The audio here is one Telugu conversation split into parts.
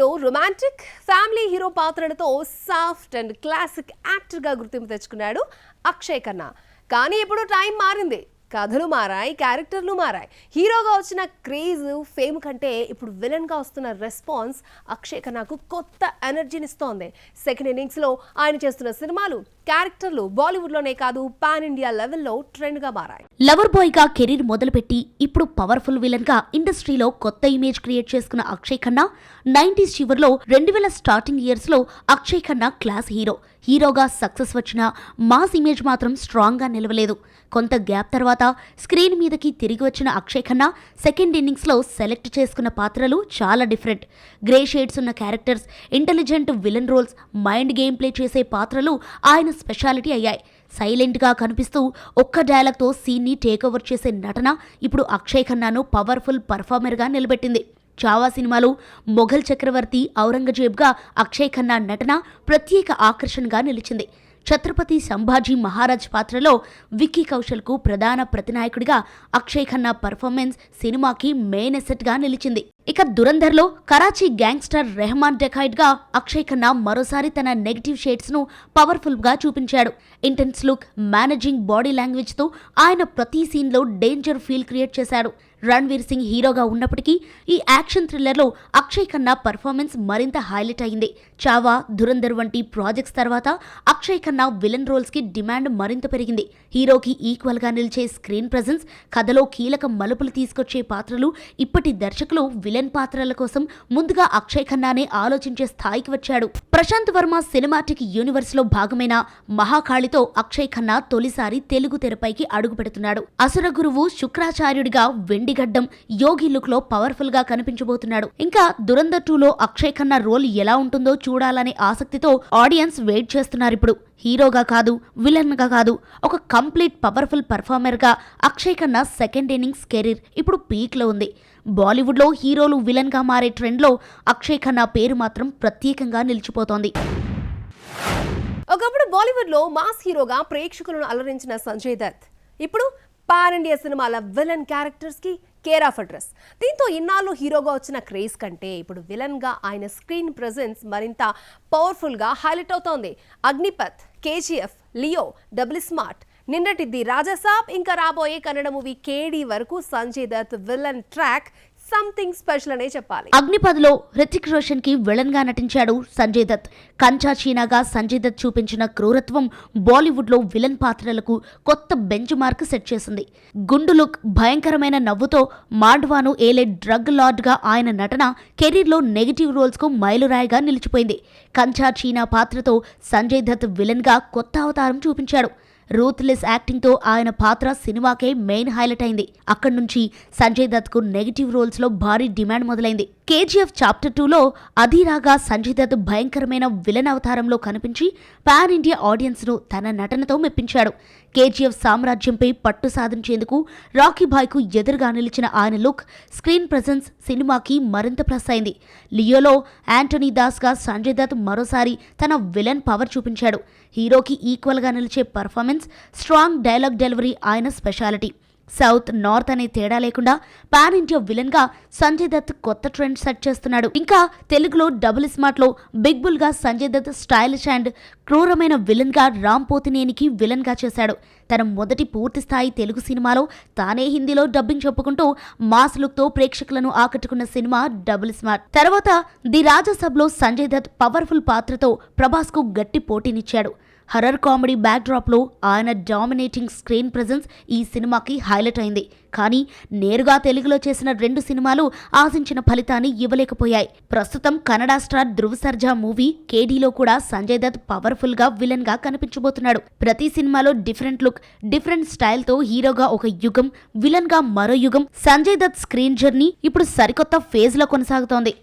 లో రొమాంటిక్ ఫ్యామిలీ హీరో పాత్రలతో సాఫ్ట్ అండ్ క్లాసిక్ యాక్టర్ గా గుర్తింపు తెచ్చుకున్నాడు అక్షయ్ ఖన్నా. కానీ ఇప్పుడు టైం మారింది, కథలు మారాయి, క్యారెక్టర్లు మారాయి. హీరోగా వచ్చిన క్రేజ్ ఫేమ్ కంటే ఇప్పుడు విలన్ గా వస్తున్న రెస్పాన్స్ అక్షయ్ ఖన్నాకు కొత్త ఎనర్జీని ఇస్తోంది. సెకండ్ ఇన్నింగ్స్ లో ఆయన చేస్తున్న సినిమాలు, క్యారెక్టర్లు బాలీవుడ్ లోనే కాదు పాన్ ఇండియా లెవెల్లో ట్రెండ్ గా మారాయి. లవర్ బాయ్ గా కెరీర్ మొదలుపెట్టి ఇప్పుడు పవర్ఫుల్ విలన్ గా ఇండస్ట్రీలో కొత్త ఇమేజ్ క్రియేట్ చేసుకున్న అక్షయ్ ఖన్నా 90s చివర్లో 2000 స్టార్టింగ్ ఇయర్స్ లో అక్షయ్ ఖన్నా క్లాస్ హీరోగా సక్సెస్ వచ్చిన మాస్ ఇమేజ్ మాత్రం స్ట్రాంగ్ గా నిలవలేదు. కొంత గ్యాప్ తర్వాత స్క్రీన్ మీదకి తిరిగి వచ్చిన అక్షయ్ ఖన్నా సెకండ్ ఇన్నింగ్స్ లో సెలెక్ట్ చేసుకున్న పాత్రలు చాలా డిఫరెంట్. గ్రే షేడ్స్ ఉన్న characters, intelligent villain roles, mind game play చేసే పాత్రలు ఆయన స్పెషాలిటీ అయ్యాయి. సైలెంట్ గా కనిపిస్తూ ఒక్క డైలాగ్తో సీన్ని టేక్ ఓవర్ చేసే నటన ఇప్పుడు అక్షయ్ ఖన్నాను పవర్ఫుల్ పర్ఫార్మర్ గా నిలబెట్టింది. చావా సినిమాలో మొఘల్ చక్రవర్తి ఔరంగజేబ్గా అక్షయ్ ఖన్నా నటన ప్రత్యేక ఆకర్షణగా నిలిచింది. ఛత్రపతి సంభాజీ మహారాజ్ పాత్రలో విక్కీ కౌశల్కు ప్రధాన ప్రతినాయకుడిగా అక్షయ్ ఖన్నా పర్ఫార్మెన్స్ సినిమాకి మెయిన్ ఎసెట్ గా నిలిచింది. ఇక దురంధర్లో కరాచీ గ్యాంగ్స్టర్ రెహమాన్ డెకాయిడ్ గా అక్షయ్ ఖన్నా మరోసారి తన నెగటివ్ షేడ్స్ ను పవర్ఫుల్ గా చూపించాడు. Intense look, managing body language తో ఆయన ప్రతి సీన్ లో డేంజర్ ఫీల్ క్రియేట్ చేశాడు. రణ్వీర్ సింగ్ హీరోగా ఉన్నప్పటికీ ఈ యాక్షన్ థ్రిల్లర్లో అక్షయ్ ఖన్నా పర్ఫార్మెన్స్ మరింత హైలైట్ అయింది. చావా, దురంధర్ వంటి ప్రాజెక్ట్స్ తర్వాత అక్షయ్ ఖన్నా విలన్ రోల్స్ కి డిమాండ్ మరింత పెరిగింది. హీరోకి ఈక్వల్ గా నిలిచే స్క్రీన్ ప్రెజెన్స్, కథలో కీలక మలుపులు తీసుకొచ్చే పాత్రలు ఇప్పటి దర్శకులు విలన్ పాత్రల కోసం ముందుగా అక్షయ్ ఖన్నానే ఆలోచించే స్థాయికి వచ్చాడు. ప్రశాంత్ వర్మ సినిమాటిక్ యూనివర్స్ లో భాగమైన మహాకాళితో అక్షయ్ ఖన్నా తొలిసారి తెలుగు తెరపైకి అడుగు పెడుతున్నాడు. అసుర గురువు శుక్రాచార్యుడిగా వెండిగడ్డం, యోగి లుక్ లో పవర్ఫుల్ గా కనిపించబోతున్నాడు. ఇంకా దురంధర్ 2లో అక్షయ్ ఖన్నా రోల్ ఎలా ఉంటుందో చూడాలనే ఆసక్తితో ఆడియన్స్ వెయిట్ చేస్తున్నారు. ఇప్పుడు హీరోగా కాదు, విలన్ గా కాదు, ఒక కంప్లీట్ పవర్ఫుల్ పర్ఫార్మర్ గా Akshay Khanna second innings career ఇప్పుడు పీక్ లో ఉంది. బాలీవుడ్ లో హీరోలు విలన్ గా మారే ట్రెండ్ లో అక్షయ్ ఖన్నా పేరు మాత్రం ప్రత్యేకంగా నిలిచిపోతోంది. ఒకప్పుడు బాలీవుడ్ లో మాస్ హీరోగా ప్రేక్షకులను అలరించిన సంజయ్ దత్ ఇప్పుడు పాన్ ఇండియా సినిమాల విలన్ క్యారెక్టర్స్ కి కేర్ ఆఫ్ అడ్రస్. దీంతో ఇన్నాళ్ళు హీరోగా వచ్చిన క్రేజ్ కంటే ఇప్పుడు విలన్ గా ఆయన స్క్రీన్ ప్రెజెన్స్ మరింత పవర్ఫుల్ గా హైలైట్ అవుతోంది. Agneepath, KGF, Leo, double smart, నిన్నటి ది రాజాసాబ్, ఇంకా రాబోయే కన్నడ మూవీ కేడి వరకు Sanjay Dutt villain track something special అనే చెప్పాలి. అగ్నిపథ్లో హృతిక్ రోషన్ కి విలన్ గా నటించాడు సంజయ్ దత్. కంచా చీనాగా సంజయ్ దత్ చూపించిన క్రూరత్వం బాలీవుడ్ లో విలన్ పాత్రలకు కొత్త బెంచ్ మార్క్ సెట్ చేసింది. గుండు లుక్, భయంకరమైన నవ్వుతో మాండ్వాను ఏలే డ్రగ్ లార్డ్ గా ఆయన నటన కెరీర్ లో నెగిటివ్ రోల్స్ కు మైలురాయిగా నిలిచిపోయింది. కంచా చీనా పాత్రతో సంజయ్ దత్ విలన్ గా కొత్త అవతారం చూపించాడు. రూత్లెస్ యాక్టింగ్ తో ఆయన పాత్ర సినిమాకే మెయిన్ హైలైట్ అయింది. అక్కడి నుంచి సంజయ్ దత్ కు నెగిటివ్ రోల్స్ లో భారీ డిమాండ్ మొదలైంది. కేజీఎఫ్ చాప్టర్ 2లో అధీరాగా సంజయ్ దత్ భయంకరమైన విలన్ అవతారంలో కనిపించి పాన్ ఇండియా ఆడియన్స్ ను తన నటనతో మెప్పించాడు. కేజీఎఫ్ సామ్రాజ్యంపై పట్టు సాధించేందుకు రాకీ భాయ్ కు ఎదురుగా నిలిచిన ఆయన లుక్, స్క్రీన్ ప్రెజెన్స్ సినిమాకి మరింత ప్లస్ అయింది. లియోలో యాంటనీ దాస్ గా సంజయ్ దత్ మరోసారి తన విలన్ పవర్ చూపించాడు. హీరోకి ఈక్వల్ గా నిలిచే పర్ఫార్మెన్స్, స్ట్రాంగ్ డైలాగ్ డెలివరీ ఆయన స్పెషాలిటీ. సౌత్, నార్త్ అనే తేడా లేకుండా పాన్ ఇండియా విలన్ గా సంజయ్ దత్ కొత్త ట్రెండ్ సెట్ చేస్తున్నాడు. ఇంకా తెలుగులో డబుల్ స్మార్ట్ లో బిగ్ బుల్ గా సంజయ్ దత్ స్టైలిష్ అండ్ క్రూరమైన విలన్ గా రామ్ పోతినేనికి విలన్ గా చేశాడు. తన మొదటి పూర్తి స్థాయి తెలుగు సినిమాలో తానే హిందీలో డబ్బింగ్ చెప్పుకుంటూ మాస్ లుక్ తో ప్రేక్షకులను ఆకట్టుకున్న సినిమా డబుల్ స్మార్ట్. తర్వాత ది రాజాసబ్ లో సంజయ్ దత్ పవర్ఫుల్ పాత్రతో ప్రభాస్ కు గట్టి పోటీనిచ్చాడు. హర్రర్ కామెడీ బ్యాక్ డ్రాప్ లో ఆయన డామినేటింగ్ స్క్రీన్ ప్రెజెన్స్ ఈ సినిమాకి హైలైట్ అయింది. కానీ నేరుగా తెలుగులో చేసిన 2 సినిమాలు ఆశించిన ఫలితాన్ని ఇవ్వలేకపోయాయి. ప్రస్తుతం కన్నడ స్టార్ ధృవ్ సర్జా మూవీ కేడీలో కూడా సంజయ్ దత్ పవర్ఫుల్ గా విలన్ గా కనిపించబోతున్నాడు. ప్రతి సినిమాలో డిఫరెంట్ లుక్, డిఫరెంట్ స్టైల్ తో హీరోగా ఒక యుగం, విలన్ గా మరో యుగం. సంజయ్ దత్ స్క్రీన్ జర్నీ ఇప్పుడు సరికొత్త ఫేజ్ లో కొనసాగుతోంది.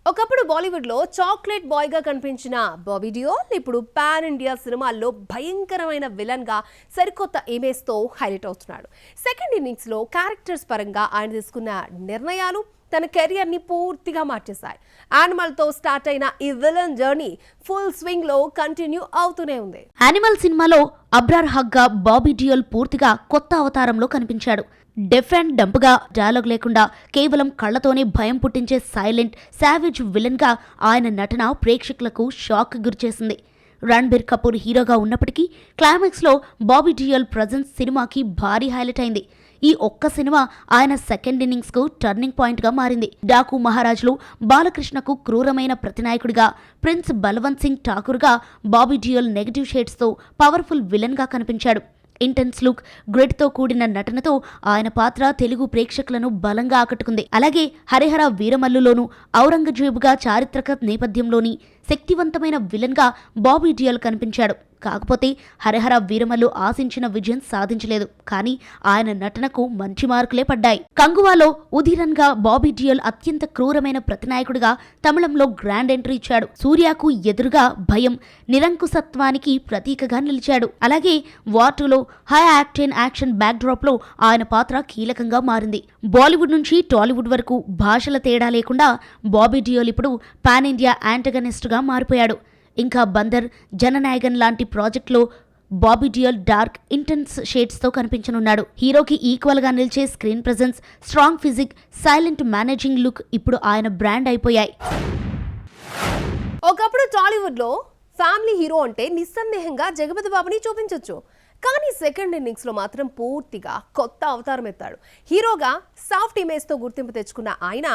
ఒకప్పుడు బాలీవుడ్ లో చాక్లెట్ బాయ్ గా కనిపించిన బాబీ డియోల్ ఇప్పుడు పాన్ ఇండియా సినిమాల్లో భయంకరమైన విలన్ గా సరికొత్త ఇమేజ్ తో హైలైట్ అవుతున్నాడు. సెకండ్ ఇన్నింగ్స్ లో క్యారెక్టర్స్ పరంగా ఆయన తీసుకున్న నిర్ణయాలు తన కెరియర్ ని పూర్తిగా మార్చేశాయి. యానిమల్ తో స్టార్ట్ అయిన ఈ విలన్ జర్నీ ఫుల్ స్వింగ్ లో కంటిన్యూ అవుతూనే ఉంది. యానిమల్ సినిమాలో అబ్రార్ హగ్ గా బాబీ డియోల్ పూర్తిగా కొత్త అవతారంలో కనిపించాడు. డెఫ్ అండ్ డంప్గా డైలాగ్ లేకుండా కేవలం కళ్లతోనే భయం పుట్టించే సైలెంట్ సావేజ్ విలన్గా ఆయన నటన ప్రేక్షకులకు షాక్ గురిచేసింది. రణ్బీర్ కపూర్ హీరోగా ఉన్నప్పటికీ క్లైమాక్స్లో బాబీ డియోల్ ప్రజెన్స్ సినిమాకి భారీ హైలైట్ అయింది. ఈ ఒక్క సినిమా ఆయన సెకండ్ ఇన్నింగ్స్కు టర్నింగ్ పాయింట్గా మారింది. డాకు మహారాజ్లో బాలకృష్ణకు క్రూరమైన ప్రతినాయకుడిగా, ప్రిన్స్ బల్వంత్ సింగ్ ఠాకూర్గా బాబీ డియోల్ నెగటివ్ షేడ్స్తో పవర్ఫుల్ విలన్గా కనిపించాడు. ఇంటెన్స్ లుక్, గ్రిడ్తో కూడిన నటనతో ఆయన పాత్ర తెలుగు ప్రేక్షకులను బలంగా ఆకట్టుకుంది. అలాగే హరిహర వీరమల్లులోనూ ఔరంగజేబుగా చారిత్రక నేపథ్యంలోని శక్తివంతమైన విలన్గా బాబీ డియోల్ కనిపించాడు. కాకపోతే హరిహర వీరమల్లు ఆశించిన విజయం సాధించలేదు. కానీ ఆయన నటనకు మంచి మార్కులే పడ్డాయి. కంగువాలో ఉదిరన్గా బాబీ డియోల్ అత్యంత క్రూరమైన ప్రతినాయకుడిగా తమిళంలో గ్రాండ్ ఎంట్రీ ఇచ్చాడు. సూర్యకు ఎదురుగా భయం, నిరంకుశత్వానికి ప్రతీకగా నిలిచాడు. అలాగే వార్టులో హై యాక్టెన్ యాక్షన్ బ్యాక్ డ్రాప్ లో ఆయన పాత్ర కీలకంగా మారింది. బాలీవుడ్ నుంచి టాలీవుడ్ వరకు భాషల తేడా లేకుండా బాబీ డియోల్ ఇప్పుడు పాన్ ఇండియా యాంటగనిస్ట్ గా మారిపోయాడు. ఇంకా బందర్, జననాయగన్ లాంటి ప్రాజెక్టులో బాబీ డియోల్ డార్క్, ఇంటెన్స్ షేడ్స్తో కనిపించనున్నాడు. హీరోకి ఈక్వల్ గా నిలిచే screen presence, strong physique, silent managing look ఇప్పుడు ఆయన బ్రాండ్ అయిపోయాయి. ఒకప్పుడు టాలీవుడ్లో ఫ్యామిలీ హీరో అంటే నిస్సందేహంగా జగపతి బాబుని చూపించొచ్చు. కానీ సెకండ్ ఇన్నింగ్స్లో మాత్రం పూర్తిగా కొత్త అవతారం ఎత్తాడు. హీరోగా సాఫ్ట్ ఇమేజ్తో గుర్తింపు తెచ్చుకున్న ఆయన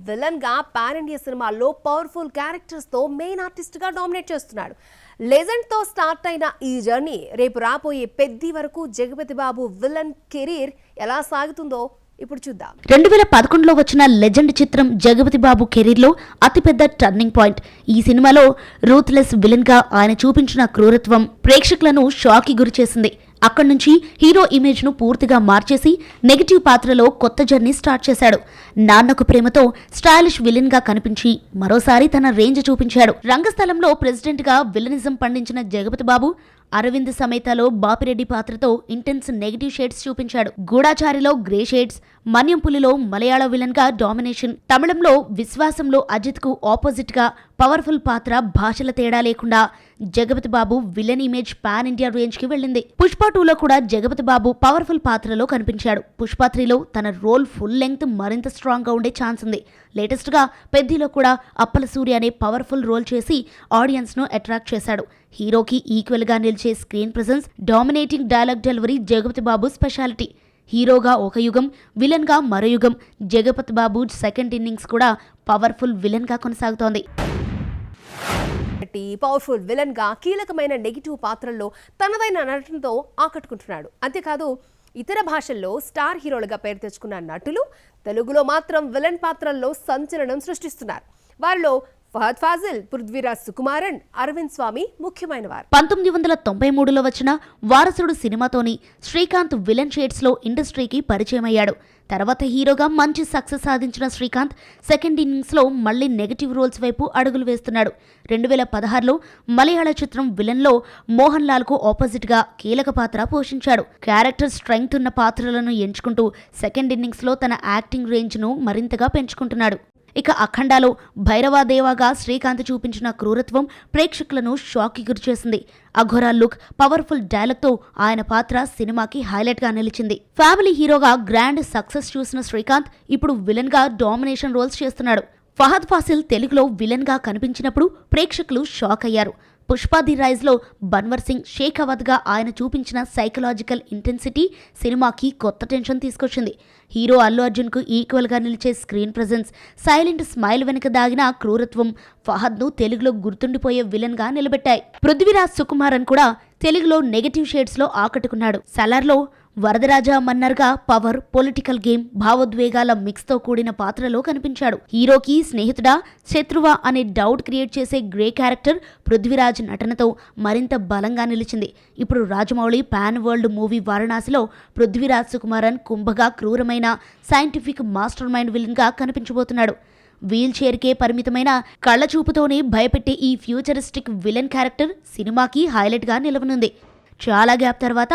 విలన్గా పాన్ ఇండియా సినిమాల్లో పవర్ఫుల్ క్యారెక్టర్స్తో మెయిన్ ఆర్టిస్ట్గా డామినేట్ చేస్తున్నాడు. లెజెండ్తో స్టార్ట్ అయిన ఈ జర్నీ రేపు రాబోయే పెద్ది వరకు జగపతి బాబు విలన్ కెరీర్ ఎలా సాగుతుందో ఇప్పుడు చూద్దాం. 2011లో వచ్చిన లెజెండ్ చిత్రం జగపతి బాబు కెరీర్లో అతిపెద్ద టర్నింగ్ పాయింట్. ఈ సినిమాలో రూత్లెస్ విలన్ గా ఆయన చూపించిన క్రూరత్వం ప్రేక్షకులను షాక్ కి గురిచేసింది. అక్కడి నుంచి హీరో ఇమేజ్ ను పూర్తిగా మార్చేసి నెగటివ్ పాత్రలో కొత్త జర్నీ స్టార్ట్ చేశాడు. నాన్నకు ప్రేమతో స్టైలిష్ విలన్ గా కనిపించి మరోసారి తన రేంజ్ చూపించాడు. రంగస్థలంలో ప్రెసిడెంట్ గా విలనిజం పండించిన జగపతి బాబు అరవింద్ సమేతలో బాపిరెడ్డి పాత్రతో ఇంటెన్స్ నెగటివ్ షేడ్స్ చూపించాడు. గూఢాచారిలో గ్రే షేడ్స్, మన్యంపులిలో మలయాళ విలన్ గా డామినేషన్, తమిళంలో విశ్వాసంలో అజిత్ కు ఆపోజిట్ గా పవర్ఫుల్ పాత్ర, భాషల తేడా లేకుండా Jagapathi Babu villain image pan India range కి వెళ్ళింది. పుష్ప 2లో కూడా జగపతి బాబు పవర్ఫుల్ పాత్రలో కనిపించాడు. పుష్ప 3లో తన రోల్ ఫుల్ లెంగ్త్ మరింత స్ట్రాంగ్ గా ఉండే ఛాన్స్ ఉంది. లేటెస్ట్ గా పెద్దిలో కూడా అప్పల సూర్య అనే పవర్ఫుల్ రోల్ చేసి ఆడియన్స్ ను అట్రాక్ట్ చేశాడు. హీరోకి ఈక్వల్ గా నిలిచే screen presence, dominating dialogue delivery Jagapathi Babu speciality. హీరోగా ఒక యుగం, విలన్ గా మరో యుగం. జగపతి బాబు సెకండ్ ఇన్నింగ్స్ కూడా పవర్ఫుల్ విలన్ గా కొనసాగుతోంది. పవర్ఫుల్ విలన్ గా కీలకమైన నెగిటివ్ పాత్రల్లో తనదైన నటనతో ఆకట్టుకుంటున్నాడు. అంతేకాదు ఇతర భాషల్లో స్టార్ హీరోలుగా పేరు తెచ్చుకున్న నటులు తెలుగులో మాత్రం విలన్ పాత్రల్లో సంచలనం సృష్టిస్తున్నారు. వారిలో ఫహద్ ఫాజిల్, పృథ్వీరాజ్ సుకుమారన్, అరవింద్ స్వామి ముఖ్యమైన వారు. 1993లో వచ్చిన వారసుడు సినిమాతోని శ్రీకాంత్ విలన్ షేడ్స్ లో ఇండస్ట్రీకి పరిచయం అయ్యాడు. తర్వాత హీరోగా మంచి సక్సెస్ సాధించిన శ్రీకాంత్ సెకండ్ ఇన్నింగ్స్ లో మళ్లీ నెగటివ్ రోల్స్ వైపు అడుగులు వేస్తున్నాడు. 2016లో మలయాళ చిత్రం విలన్ లో మోహన్ లాల్ కు ఆపోజిట్ గా కీలక పాత్ర పోషించాడు. క్యారెక్టర్ స్ట్రెంగ్త్ ఉన్న పాత్రలను ఎంచుకుంటూ సెకండ్ ఇన్నింగ్స్ లో తన యాక్టింగ్ రేంజ్ ను మరింతగా పెంచుకుంటున్నాడు. ఇక అఖండాలో భైరవాదేవాగా శ్రీకాంత్ చూపించిన క్రూరత్వం ప్రేక్షకులను షాక్ కి గురిచేసింది. అఘోరా లుక్, పవర్ఫుల్ డైలాగ్ తో ఆయన పాత్ర సినిమాకి హైలైట్ గా నిలిచింది. ఫ్యామిలీ హీరోగా గ్రాండ్ సక్సెస్ చూసిన శ్రీకాంత్ ఇప్పుడు విలన్ గా డామినేషన్ రోల్స్ చేస్తున్నాడు. ఫహద్ ఫాసిల్ తెలుగులో విలన్ గా కనిపించినప్పుడు ప్రేక్షకులు షాక్ అయ్యారు. పుష్ప ది రైజ్ లో బన్వర్ సింగ్, షేఖావత్ గా ఆయన చూపించిన సైకలాజికల్ ఇంటెన్సిటీ సినిమాకి కొత్త టెన్షన్ తీసుకొచ్చింది. హీరో అల్లు అర్జున్ కు ఈక్వల్ గా నిలిచే స్క్రీన్ ప్రెజెన్స్, సైలెంట్ స్మైల్ వెనుక దాగిన క్రూరత్వం ఫహద్ ను తెలుగులో గుర్తుండిపోయే విలన్ గా నిలబెట్టాయి. పృథ్వీరాజ్ సుకుమారన్ కూడా తెలుగులో నెగటివ్ షేడ్స్ లో ఆకట్టుకున్నాడు. సలార్లో వరదరాజా మన్నర్గా పవర్, పొలిటికల్ గేమ్, భావోద్వేగాల మిక్స్ తో కూడిన పాత్రలో కనిపించాడు. హీరోకి స్నేహితుడా, శత్రువా అనే డౌట్ క్రియేట్ చేసే గ్రే క్యారెక్టర్ పృథ్వీరాజ్ నటనతో మరింత బలంగా నిలిచింది. ఇప్పుడు రాజమౌళి పాన్ వరల్డ్ మూవీ వారణాసిలో పృథ్వీరాజ్ సుకుమారన్ కుంభగా క్రూరమైన సైంటిఫిక్ మాస్టర్ మైండ్ విలన్ గా కనిపించబోతున్నాడు. వీల్ చైర్కే పరిమితమైన కళ్ల చూపుతోనే భయపెట్టే ఈ ఫ్యూచరిస్టిక్ విలన్ క్యారెక్టర్ సినిమాకి హైలైట్ గా నిలవనుంది. చాలా గ్యాప్ తర్వాత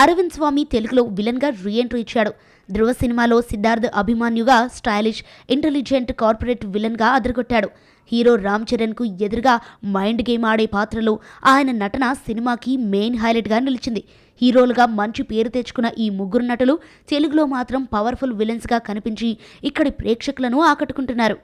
అరవింద్ స్వామి తెలుగులో విలన్ గా రీఎంట్రీ ఇచ్చాడు. ధృవ సినిమాలో సిద్ధార్థ్ అభిమాన్యుగా స్టైలిష్, ఇంటెలిజెంట్ కార్పొరేట్ విలన్ గా అదరగొట్టాడు. హీరో రామ్ చరణ్ కు ఎదురుగా మైండ్ గేమ్ ఆడే పాత్రలో ఆయన నటన సినిమాకి మెయిన్ హైలైట్ గా నిలిచింది. హీరోలుగా మంచి పేరు తెచ్చుకున్న ఈ ముగ్గురు నటులు తెలుగులో మాత్రం పవర్ఫుల్ విలన్స్ గా కనిపించి ఇక్కడి ప్రేక్షకులను ఆకట్టుకుంటున్నారు.